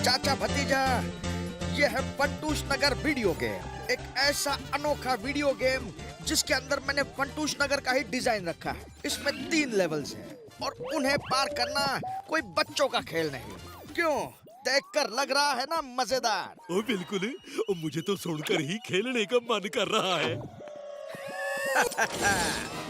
चाचा भतीजा, ये है फंटूश नगर वीडियो गेम। एक ऐसा अनोखा वीडियो गेम जिसके अंदर मैंने फंटूश नगर का ही डिजाइन रखा है। इसमें 3 लेवल्स हैं और उन्हें पार करना कोई बच्चों का खेल नहीं। क्यों? देखकर लग रहा है ना मजेदार? ओ बिल्कुल, मुझे तो सुनकर ही खेलने का मन कर रहा है।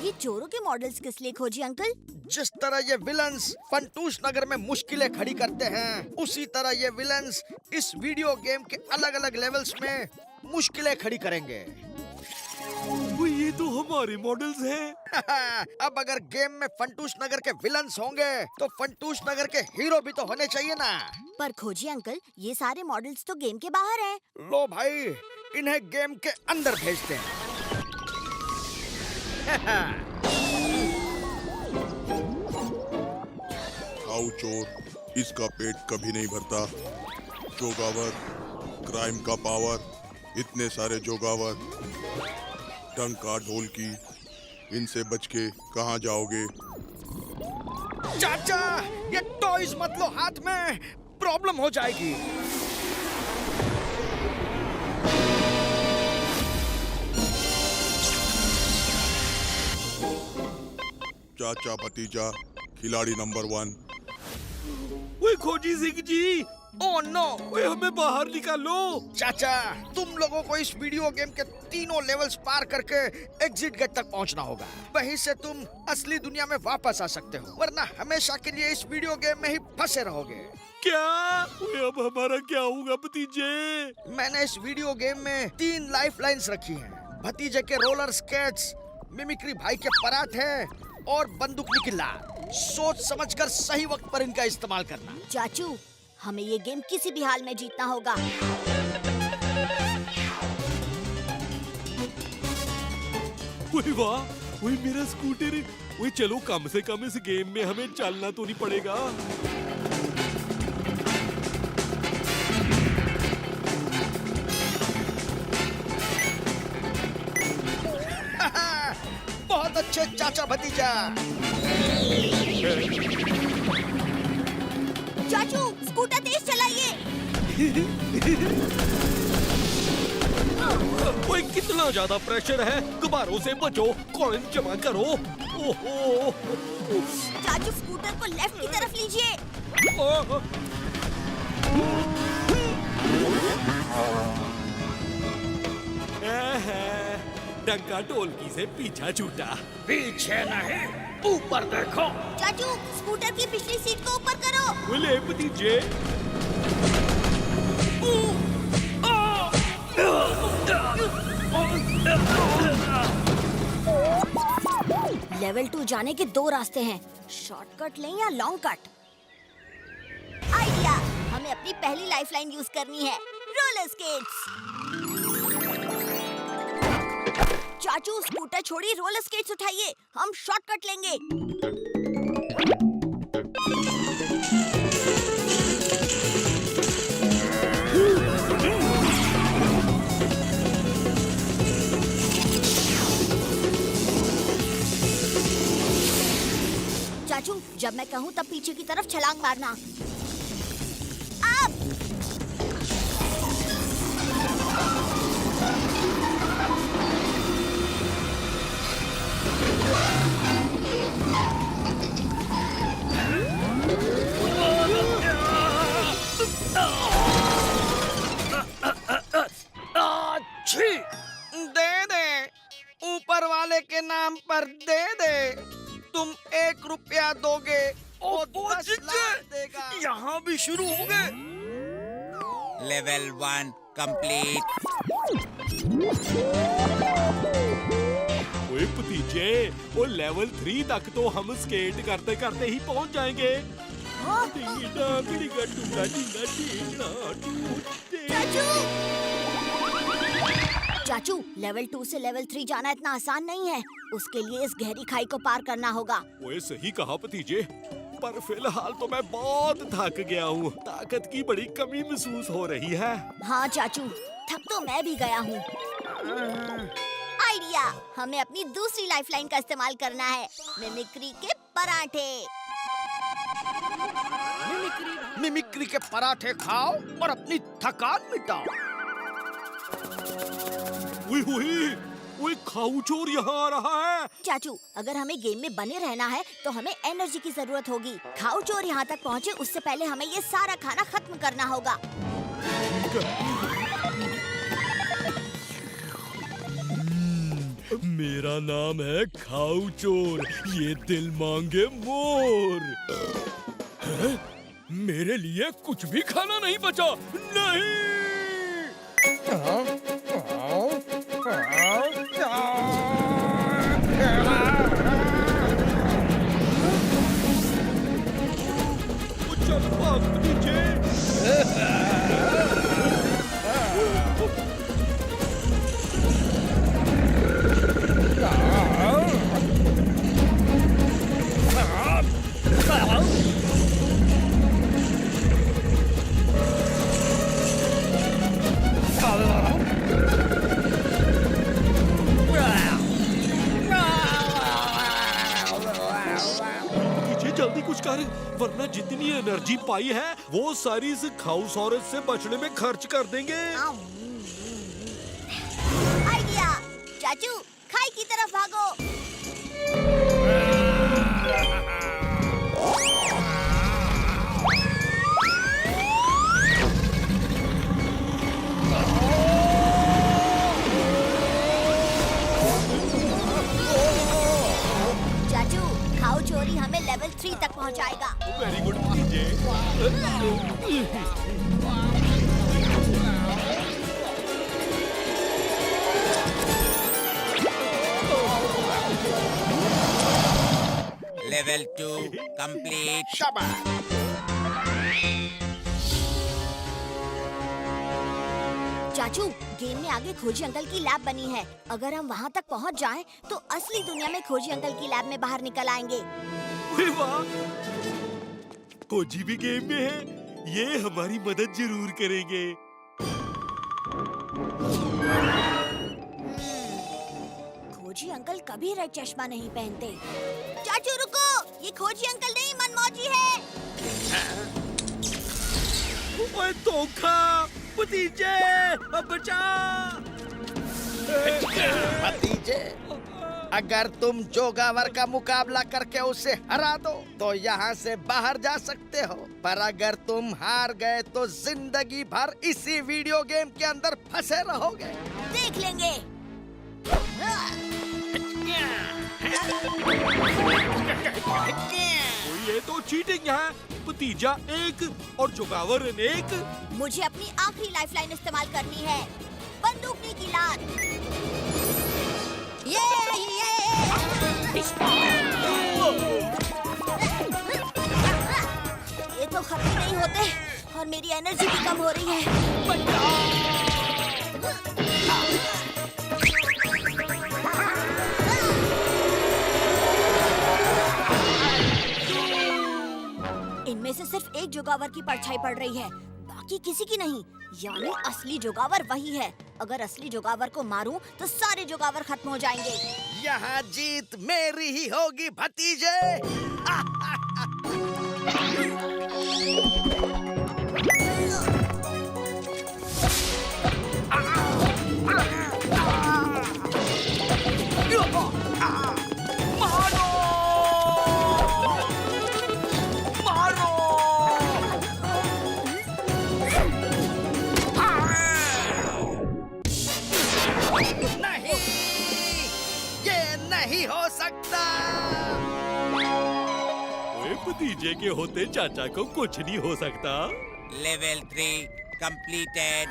ये चोरों के मॉडल्स किस लिए खोजी अंकल? जिस तरह ये विलन्स फंटूश नगर में मुश्किलें खड़ी करते हैं, उसी तरह ये विलन्स इस वीडियो गेम के अलग अलग लेवल्स में मुश्किलें खड़ी करेंगे। वो ये तो हमारे मॉडल्स हैं। अब अगर गेम में फंटूश नगर के विलन्स होंगे तो फंटूश नगर के हीरो भी तो होने चाहिए ना। पर खोजी अंकल, ये सारे मॉडल्स तो गेम के बाहर हैं। लो भाई, इन्हें गेम के अंदर भेजते हैं। आओ चोर, इसका पेट कभी नहीं भरता। जोगावर, क्राइम का पावर, इतने सारे जोगावर, डंका ढोलकी, इनसे बच के कहाँ जाओगे? चाचा, ये टॉयज मत लो हाथ में, प्रॉब्लम हो जाएगी। चाचा भतीजा, खिलाड़ी नंबर 1। ओए खोजी सिंह जी, ओह नो! ओए हमें बाहर निकालो। चाचा, तुम लोगों को इस वीडियो गेम के तीनों लेवल्स पार करके एग्जिट गेट तक पहुंचना होगा। वहीं से तुम असली दुनिया में वापस आ सकते हो, वरना हमेशा के लिए इस वीडियो गेम में ही फंसे रहोगे। क्या? ओए अब हमारा क्या होगा भतीजे? मैंने इस वीडियो गेम में 3 लाइफ लाइन्स रखी हैं। भतीजे के रोलर स्केट्स, मिमिक्री भाई के पराठे और बंदूक निकला। सोच समझकर सही वक्त पर इनका इस्तेमाल करना। चाचू, हमें ये गेम किसी भी हाल में जीतना होगा। ओए वाह, ओए मेरा स्कूटर। ओए चलो, कम से कम इस गेम में हमें चलना तो नहीं पड़ेगा। बहुत अच्छे चाचा भतीजा। चाचू, स्कूटर तेज चलाइए। ओए कितना ज्यादा प्रेशर है, गुब्बारों से बचो, कॉइन जमा करो। ओहो। चाचू, स्कूटर को लेफ्ट की तरफ लीजिए। डंका ढोलकी से पीछा छूटा। पीछे नहीं, ऊपर देखो। चाचू, स्कूटर की पिछली सीट को ऊपर करो। बोले भतीजे। लेवल 2 जाने के 2 रास्ते हैं, शॉर्टकट लें या लॉन्ग कट। आइडिया, हमें अपनी पहली लाइफलाइन यूज करनी है, रोलर स्केट्स। चाचू, स्कूटर छोड़िए, रोलर स्केट्स उठाइए, हम शॉर्टकट लेंगे। चाचू, जब मैं कहूँ तब पीछे की तरफ छलांग मारना। अब! अच्छी! दे दे, ऊपर वाले के नाम पर दे दे। तुम 1 रुपया दोगे और 10 लाख देगा। यहाँ भी शुरू हो गए। Level 1 complete. ओए भतीजे, वो लेवल 3 तक तो हम स्केट करते करते ही पहुंच जाएंगे। चाचू, लेवल 2 से लेवल 3 जाना इतना आसान नहीं है। उसके लिए इस गहरी खाई को पार करना होगा। ओए सही कहा भतीजे, पर फिलहाल तो मैं बहुत थक गया हूँ। ताकत की बड़ी कमी महसूस हो रही है। हाँ चाचू, थक तो मैं भी गया हूँ। Idea, idea. हमें अपनी दूसरी लाइफलाइन का इस्तेमाल करना है, मिमिक्री के पराठे। मिमिक्री के पराठे खाओ और अपनी थकान मिटाओ। ओए खाऊ चोर यहाँ आ रहा है। चाचू, अगर हमें गेम में बने रहना है तो हमें एनर्जी की जरूरत होगी। खाऊ चोर यहाँ तक पहुँचे उससे पहले हमें ये सारा खाना खत्म करना होगा। मेरा नाम है खाऊ चोर, ये दिल मांगे मोर। हैं? मेरे लिए कुछ भी खाना नहीं बचा, नहीं। चल भाग नीचे। जल्दी कुछ कर, वरना जितनी एनर्जी पाई है वो सारी इस खाउसॉरस से बचने में खर्च कर देंगे। आइडिया, चाचू खाई की तरफ भागो। चाचू, खाओ चोरी हमें लेवल 3 तक पहुंचाएगा। Very good DJ. Level 2 complete. शाबाश। चाचू, गेम में आगे खोजी अंकल की लैब बनी है। अगर हम वहाँ तक पहुँच जाएं, तो असली दुनिया में खोजी अंकल की लैब में बाहर निकल आएंगे। वाह, खोजी भी गेम में है, ये हमारी मदद जरूर करेंगे। खोजी अंकल कभी रेड चश्मा नहीं पहनते। चाचू रुको, ये खोजी अंकल नहीं मनमौजी है। ओए धोखा, भतीजे बचा। भतीजे, अगर तुम जोगावर का मुकाबला करके उसे हरा दो तो यहाँ से बाहर जा सकते हो, पर अगर तुम हार गए तो जिंदगी भर इसी वीडियो गेम के अंदर फंसे रहोगे। देख लेंगे। ये तो चीटिंग है। भतीजा 1 और जोगावर 1। मुझे अपनी आखिरी लाइफलाइन इस्तेमाल करनी है, बंदूकनी की लात। ये तो खत्म नहीं होते और मेरी एनर्जी भी कम हो रही है। इनमें से सिर्फ एक जोगावर की परछाई पड़ रही है, बाकी किसी की नहीं। यानी असली जोगावर वही है। अगर असली जोगावर को मारूं तो सारे जोगावर खत्म हो जाएंगे। यहाँ जीत मेरी ही होगी भतीजे। नहीं हो सकता। भतीजे के होते चाचा को कुछ नहीं हो सकता। Level 3 completed.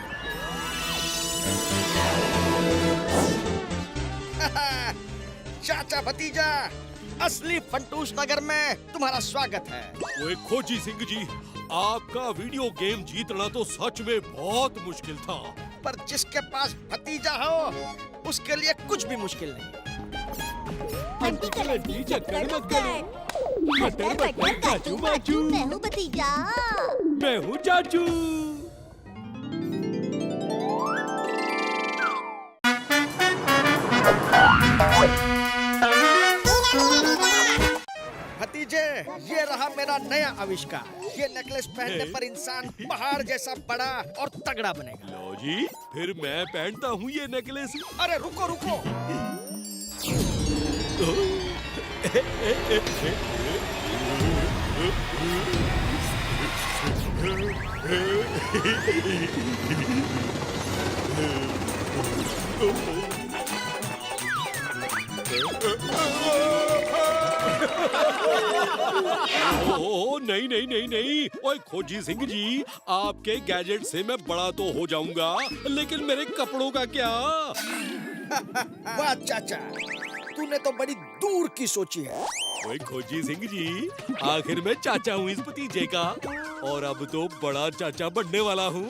चाचा भतीजा, असली फंटूश नगर में तुम्हारा स्वागत है। ओए खोजी सिंह जी, आपका वीडियो गेम जीतना तो सच में बहुत मुश्किल था। पर जिसके पास भतीजा हो उसके लिए कुछ भी मुश्किल नहीं। हड्डी कलड्डी चक्कर मक्कर, मटर मटर काचू माचू। मैं हूँ भतीजा। मैं हूँ चाचू। भतीजे, ये रहा मेरा नया आविष्कार। ये नेकलेस पहनने पर इंसान पहाड़ जैसा बड़ा और तगड़ा बनेगा। लो जी, फिर मैं पहनता हूँ ये नेकलेस। अरे रुको रुको, ओह नहीं नहीं नहीं नहीं, ओए खोजी सिंह जी, आपके गैजेट से मैं बड़ा तो हो जाऊंगा, लेकिन मेरे कपड़ों का क्या? वाह चाचा, तूने तो बड़ी दूर की सोची है। ओए खोजी सिंह जी, आखिर मैं चाचा हूँ इस भतीजे का, और अब तो बड़ा चाचा बनने वाला हूँ।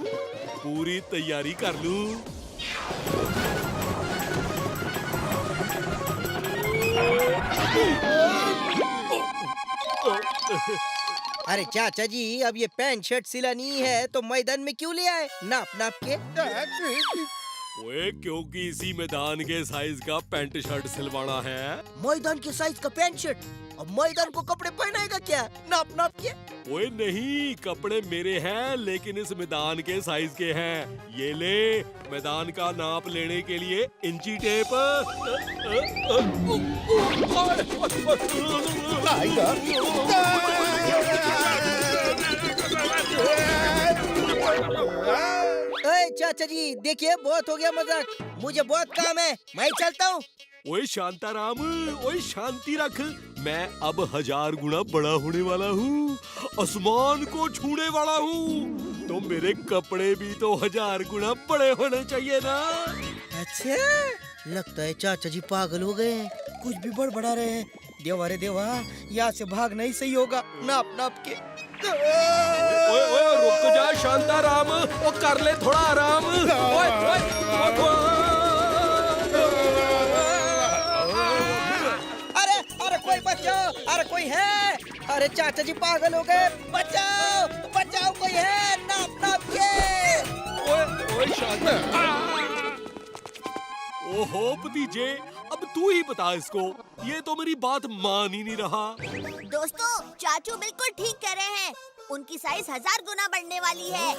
पूरी तैयारी कर लूं। अरे चाचा जी, अब ये पैंट शर्ट सिलानी है तो मैदान में क्यों ले आए नाप नाप के? ओए क्योंकि इसी मैदान के साइज का पैंट शर्ट सिलवाना है। मैदान के साइज का पैंट शर्ट? अब मैदान को कपड़े पहनाएगा क्या नाप नाप के? ओए नहीं, कपड़े मेरे हैं लेकिन इस मैदान के साइज के हैं। ये ले, मैदान का नाप लेने के लिए इंची टेप। अरे चाचा जी देखिए, बहुत हो गया मजाक, मुझे बहुत काम है, मैं चलता हूँ। ओए शांताराम, ओए शांति रख। मैं अब 1000 गुना बड़ा होने वाला हूँ, आसमान को छूने वाला हूँ, तो मेरे कपड़े भी तो 1000 गुना बड़े होने चाहिए ना। अच्छा, लगता है चाचा जी पागल हो गए हैं, कुछ भी बड़बड़ा रहे हैं। देवा रे देवा, यहाँ से भागना ही सही होगा नाप नाप के। ओए ओए रुक जा शांताराम, ओ कर ले थोड़ा आराम। ओए अरे अरे कोई बचाओ, अरे कोई है? अरे चाचा जी पागल हो गए, बचाओ बचाओ, कोई है? नाप नाप के। ओए शांता। ओहो भतीजे, अब तू ही बता इसको, ये तो मेरी बात मान ही नहीं रहा। दोस्तों, चाचू बिल्कुल ठीक कह रहे हैं, उनकी साइज 1000 गुना बढ़ने वाली है।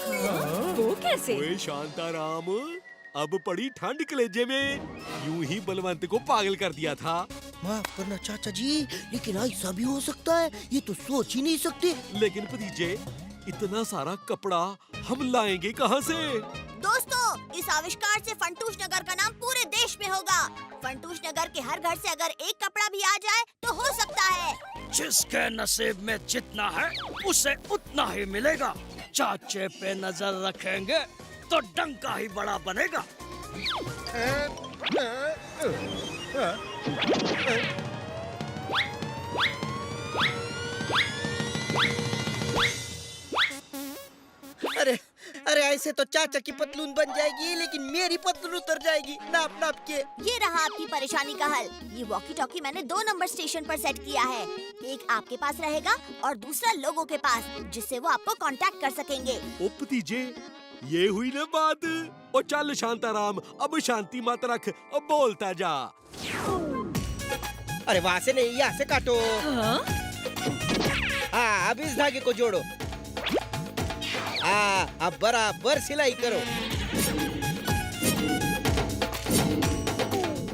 वो कैसे? ओए शांताराम, अब पड़ी ठंड कलेजे में, यूं ही बलवंत को पागल कर दिया था। माफ करना चाचा जी, लेकिन ऐसा भी हो सकता है, ये तो सोच ही नहीं सकते। लेकिन भतीजे, इतना सारा कपड़ा हम लाएंगे कहाँ से? दोस्तों, इस आविष्कार से फंटूश नगर का नाम पूरे देश में होगा। फंटूश नगर के हर घर से अगर एक कपड़ा भी आ जाए तो हो सकता है। जिसके नसीब में जितना है उसे उतना ही मिलेगा। चाचे पे नजर रखेंगे तो डंका ही बड़ा बनेगा। अरे अरे, ऐसे तो चाचा की पतलून बन जाएगी, लेकिन मेरी पतलून उतर जाएगी नाप नाप के। ये रहा आपकी परेशानी का हल। ये वॉकी टॉकी मैंने 2 नंबर स्टेशन पर सेट किया है। एक आपके पास रहेगा और दूसरा लोगों के पास, जिससे वो आपको कांटेक्ट कर सकेंगे। ओ भतीजे, ये हुई ना बात। ओ चल शांताराम, अब शांति मत रख, अब बोलता जा। अरे वहाँ से नहीं, यहाँ से काटो। हाँ, अब इस धागे को जोड़ो। हाँ, अब बराबर सिलाई करो।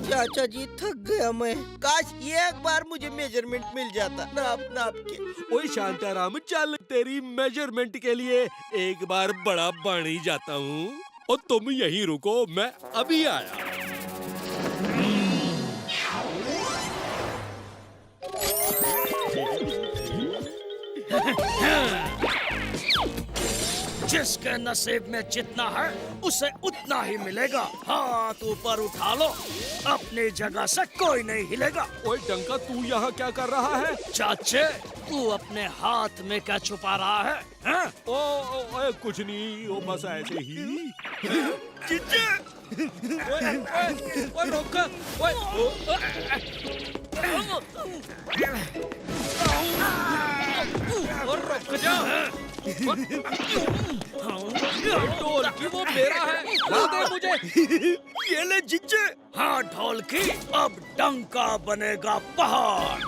चाचा जी थक गया मैं, काश एक बार मुझे मेजरमेंट मिल जाता नाप नाप के। ओए शांताराम, चल तेरी मेजरमेंट के लिए एक बार बड़ा बन ही जाता हूँ। और तुम यहीं रुको, मैं अभी आया। जिसके नसीब में जितना है उसे उतना ही मिलेगा। हाथ ऊपर उठा लो, अपनी जगह से कोई नहीं हिलेगा। ओए डंका, तू यहाँ क्या कर रहा है? चाचे, तू अपने हाथ में क्या छुपा रहा है, हैं? ओए कुछ नहीं, वो बस ऐसे ही। जीजे! ओए रुक! और रुक जा! ढोल की वो मेरा है, ला दे मुझे। ये ले जिज्जे, हाँ ढोलकी, अब डंका बनेगा पहाड़।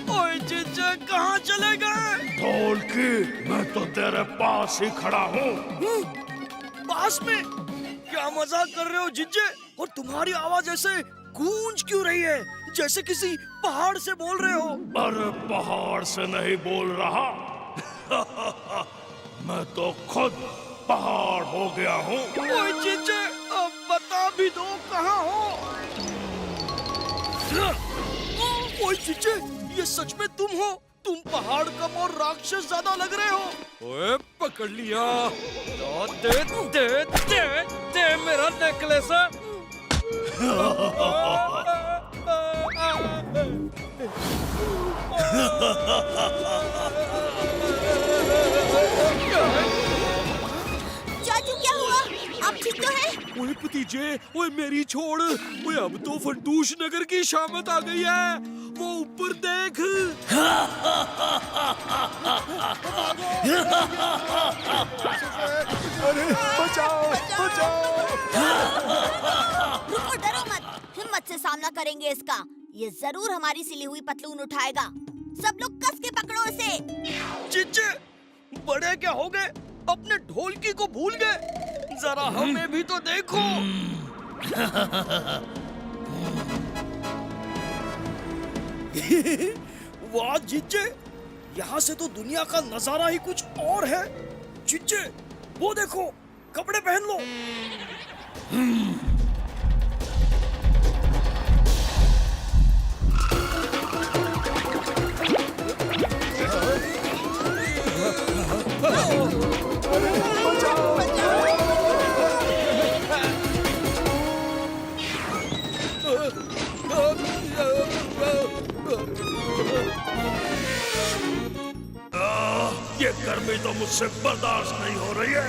ओए जिज्जे कहाँ चले गए? ढोलकी, मैं तो तेरे पास ही खड़ा हूँ। पास में? क्या मजाक कर रहे हो जिज्जे? और तुम्हारी आवाज ऐसे गूंज क्यों रही है, जैसे किसी पहाड़ से बोल रहे हो? अरे पहाड़ से नहीं बोल रहा। मैं तो खुद पहाड़ हो गया हूँ। ओए जिज्जे, अब बता भी दो कहाँ हो? ओए जिज्जे, ये सच में तुम हो? तुम पहाड़ कम और राक्षस ज्यादा लग रहे हो। ओए पकड़ लिया। दे दे दे दे मेरा नेकलेस। चाचू क्या हुआ? आप ठीक तो हैं? ओए भतीजे, ओए मेरी छोड़। ओए अब तो फंटूश नगर की शामत आ गई है। वो ऊपर देख। अरे बचाओ बचाओ। रुको, डरो मत, हिम्मत से सामना करेंगे इसका। ये जरूर हमारी सिली हुई पतलून उठाएगा। सब लोग कस के पकड़ो इसे। जिज्जे, बड़े क्या हो गए? अपने ढोलकी को भूल गए? जरा हमें भी तो देखो। वाह जिज्जे, यहाँ से तो दुनिया का नजारा ही कुछ और है। जिज्जे, वो देखो, कपड़े पहन लो। ये गर्मी तो मुझसे बर्दाश्त नहीं हो रही है।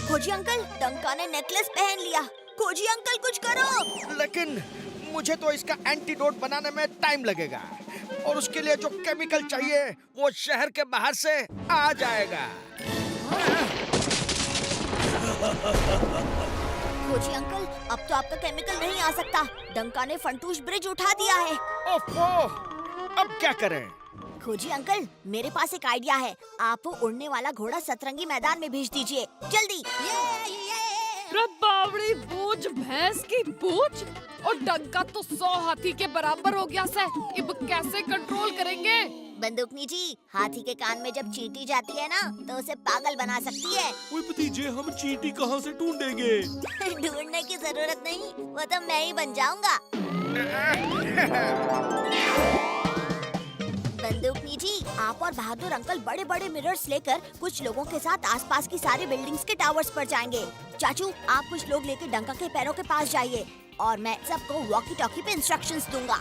खोजी अंकल, डंका ने नेकलेस पहन लिया। खोजी अंकल कुछ करो। लेकिन मुझे तो इसका एंटीडोट बनाने में टाइम लगेगा और उसके लिए जो केमिकल चाहिए वो शहर के बाहर से आ जाएगा। खोजी अंकल, अब तो आपका केमिकल नहीं आ सकता। डंका ने फंटूश ब्रिज उठा दिया है। ओफो, अब क्या करें? खोजी अंकल, मेरे पास एक आइडिया है। आप वो उड़ने वाला घोड़ा सतरंगी मैदान में भेज दीजिए, जल्दी। बावड़ी बोझ भैंस की पूछ और डंका तो 100 हाथी के बराबर हो गया से। अब कैसे कंट्रोल करेंगे? बंदूकनी जी, हाथी के कान में जब चींटी जाती है ना, तो उसे पागल बना सकती है। ओए भतीजे, हम चींटी कहाँ से ढूंढेंगे? ढूंढने की जरूरत नहीं, वो तो मैं ही बन जाऊंगा। बंदूकनी जी, आप और बहादुर अंकल बड़े बड़े मिरर्स लेकर कुछ लोगों के साथ आसपास की सारी बिल्डिंग्स के टावर्स पर जाएंगे। चाचू, आप कुछ लोग लेकर डंका के पैरों के पास जाइए और मैं सबको वॉकी टॉकी पे इंस्ट्रक्शंस दूंगा।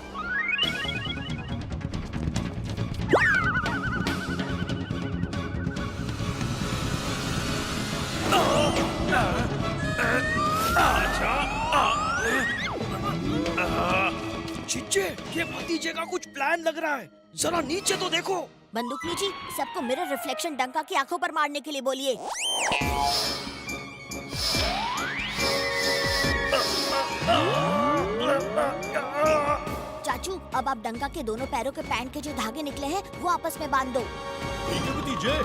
जिज्जे, ये भतीजे का कुछ प्लान लग रहा है। जरा नीचे तो देखो। बंदूकनी जी, सबको मिरर रिफ्लेक्शन डंका की आंखों पर मारने के लिए बोलिए। चाचू, अब आप डंका के दोनों पैरों के पैंट के जो धागे निकले हैं वो आपस में बांध दो। ठीक है भतीजे।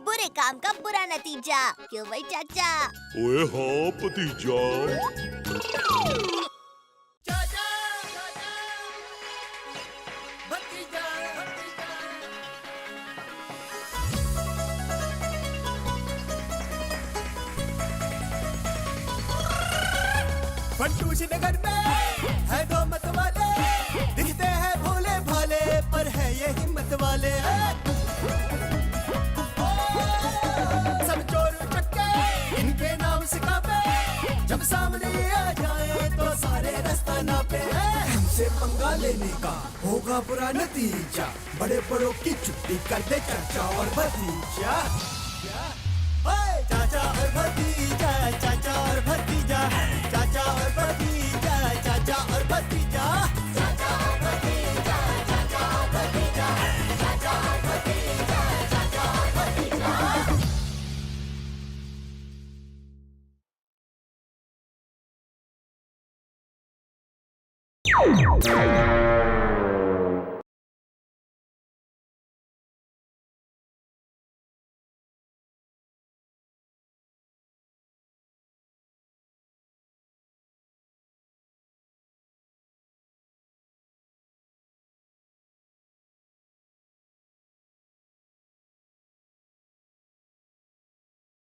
बुरे काम का बुरा नतीजा, क्यों भाई चाचा? ओए हाँ भतीजा। फंटूश नगर में है दो मत वाले, दिखते हैं भोले भाले पर है ये हिम्मत वाले। सब चोर चक्के इनके नाम से कापे, जब सामने आ जाए तो सारे रास्ता नापे। हमसे पंगा लेने का होगा बुरा नतीजा, बड़े बड़ों की छुट्टी कर दे चाचा और भतीजा। चाचा और भतीजा, चाचा और भतीजा, चाचा और भतीजा, चाचा और भतीजा, चाचा और भतीजा, चाचा और भतीजा, चाचा और भतीजा, चाचा और भतीजा।